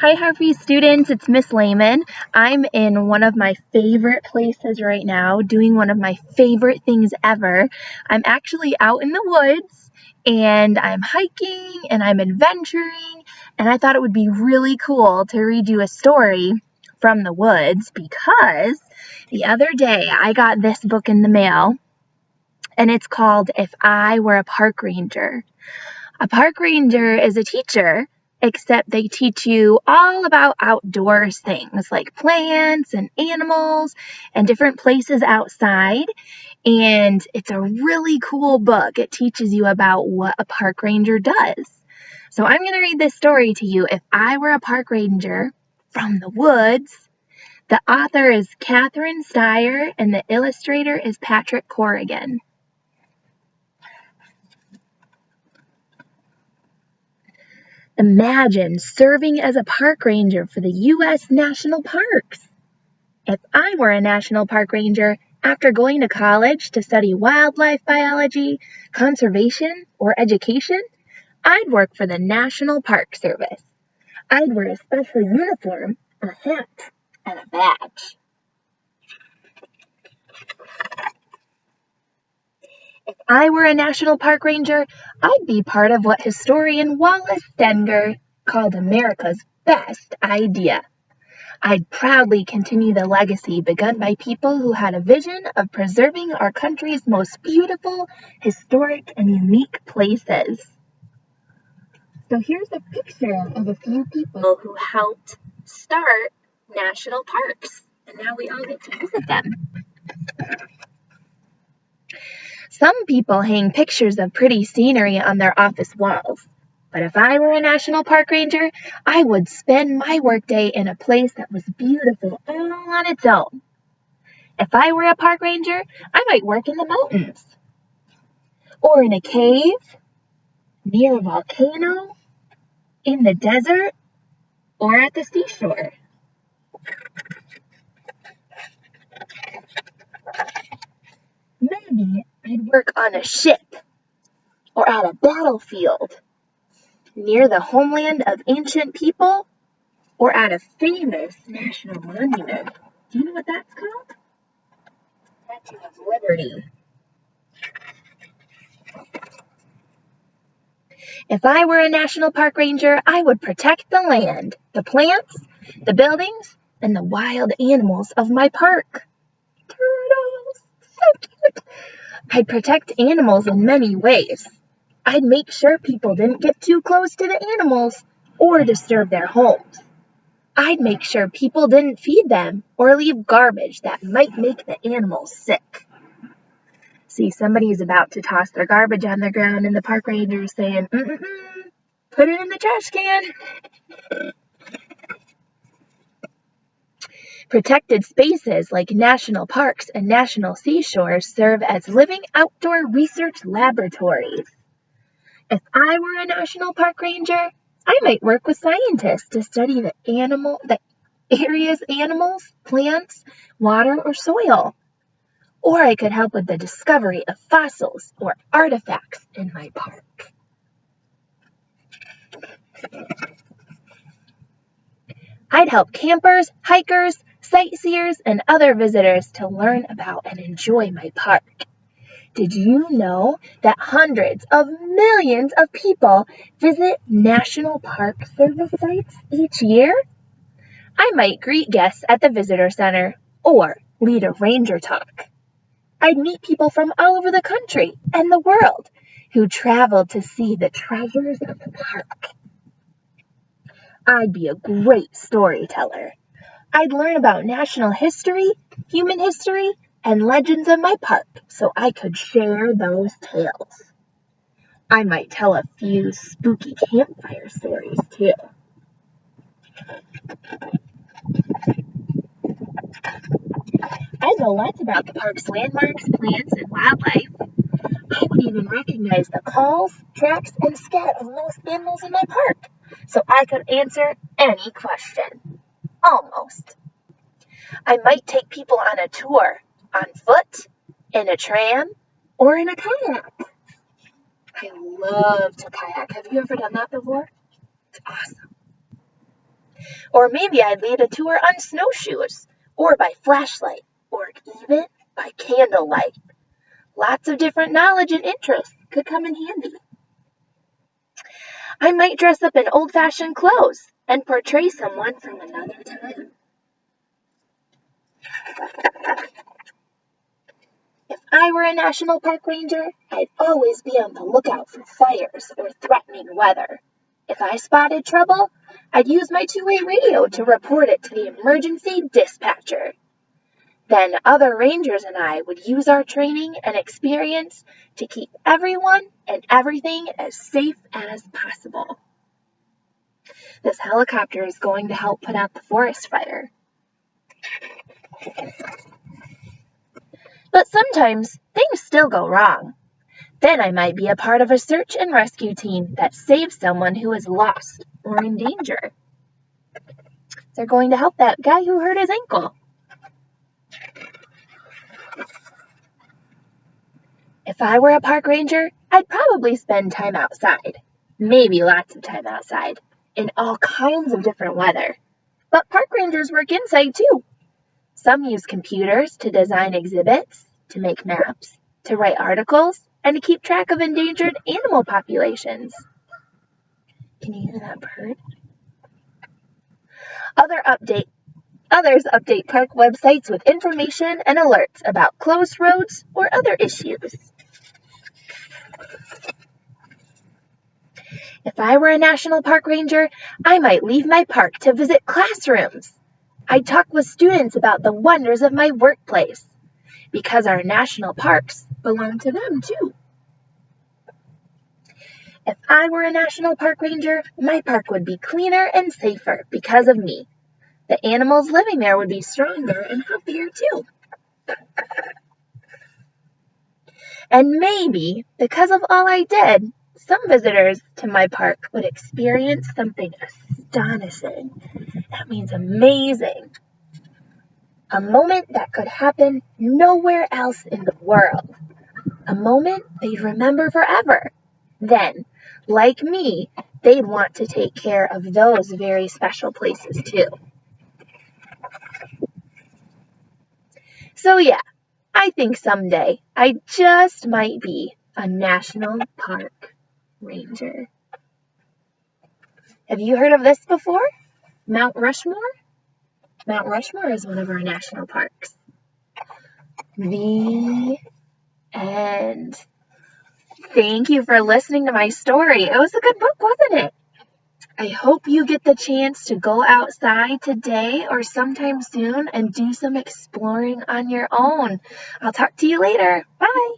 Hi, Harvey students. It's Miss Lehman. I'm in one of my favorite places right now, doing one of my favorite things ever. I'm actually out in the woods, and I'm hiking, and I'm adventuring, and I thought it would be really cool to read you a story from the woods because the other day I got this book in the mail, and it's called If I Were a Park Ranger. A park ranger is a teacher, except they teach you all about outdoors things like plants and animals and different places outside. And it's a really cool book. It teaches you about what a park ranger does. So I'm going to read this story to you. If I Were a Park Ranger from the Woods. The author is Catherine Steyer and the illustrator is Patrick Corrigan. Imagine serving as a park ranger for the U.S. National Parks. If I were a national park ranger, after going to college to study wildlife biology, conservation, or education, I'd work for the National Park Service. I'd wear a special uniform, a hat, and a badge. If I were a national park ranger, I'd be part of what historian Wallace Stenger called America's best idea. I'd proudly continue the legacy begun by people who had a vision of preserving our country's most beautiful, historic, and unique places. So here's a picture of a few people who helped start national parks, and now we all get to visit them. Some people hang pictures of pretty scenery on their office walls. But if I were a national park ranger, I would spend my workday in a place that was beautiful all on its own. If I were a park ranger, I might work in the mountains, or in a cave, near a volcano, in the desert, or at the seashore. Maybe I'd work on a ship, or at a battlefield, near the homeland of ancient people, or at a famous national monument. Do you know what that's called? Statue of Liberty. If I were a national park ranger, I would protect the land, the plants, the buildings, and the wild animals of my park. Turtles! So cute! I'd protect animals in many ways. I'd make sure people didn't get too close to the animals or disturb their homes. I'd make sure people didn't feed them or leave garbage that might make the animals sick. See, somebody's about to toss their garbage on the ground and the park ranger is saying, put it in the trash can. Protected spaces like national parks and national seashores serve as living outdoor research laboratories. If I were a national park ranger, I might work with scientists to study the area's animals, plants, water, or soil. Or I could help with the discovery of fossils or artifacts in my park. I'd help campers, hikers, sightseers, and other visitors to learn about and enjoy my park. Did you know that hundreds of millions of people visit National Park Service sites each year? I might greet guests at the visitor center or lead a ranger talk. I'd meet people from all over the country and the world who traveled to see the treasures of the park. I'd be a great storyteller. I'd learn about national history, human history, and legends of my park so I could share those tales. I might tell a few spooky campfire stories too. I know lots about the park's landmarks, plants, and wildlife. I would even recognize the calls, tracks, and scat of most animals in my park, so I could answer any question. Almost. I might take people on a tour, on foot, in a tram, or in a kayak. I love to kayak. Have you ever done that before? It's awesome. Or maybe I'd lead a tour on snowshoes, or by flashlight, or even by candlelight. Lots of different knowledge and interests could come in handy. I might dress up in old-fashioned clothes and portray someone from another time. If I were a national park ranger, I'd always be on the lookout for fires or threatening weather. If I spotted trouble, I'd use my two-way radio to report it to the emergency dispatcher. Then other rangers and I would use our training and experience to keep everyone and everything as safe as possible. This helicopter is going to help put out the forest fire. But sometimes things still go wrong. Then I might be a part of a search and rescue team that saves someone who is lost or in danger. They're going to help that guy who hurt his ankle. If I were a park ranger, I'd probably spend time outside. Maybe lots of time outside, in all kinds of different weather. But park rangers work inside too. Some use computers to design exhibits, to make maps, to write articles, and to keep track of endangered animal populations. Can you hear that bird? Others update park websites with information and alerts about closed roads or other issues. If I were a national park ranger, I might leave my park to visit classrooms. I'd talk with students about the wonders of my workplace, because our national parks belong to them too. If I were a national park ranger, my park would be cleaner and safer because of me. The animals living there would be stronger and healthier too. And maybe, because of all I did, some visitors to my park would experience something astonishing. That means amazing. A moment that could happen nowhere else in the world. A moment they'd remember forever. Then, like me, they'd want to take care of those very special places too. So yeah, I think someday I just might be a national park ranger. Have you heard of this before? Mount Rushmore? Mount Rushmore is one of our national parks. The end. Thank you for listening to my story. It was a good book, wasn't it? I hope you get the chance to go outside today or sometime soon and do some exploring on your own. I'll talk to you later. Bye.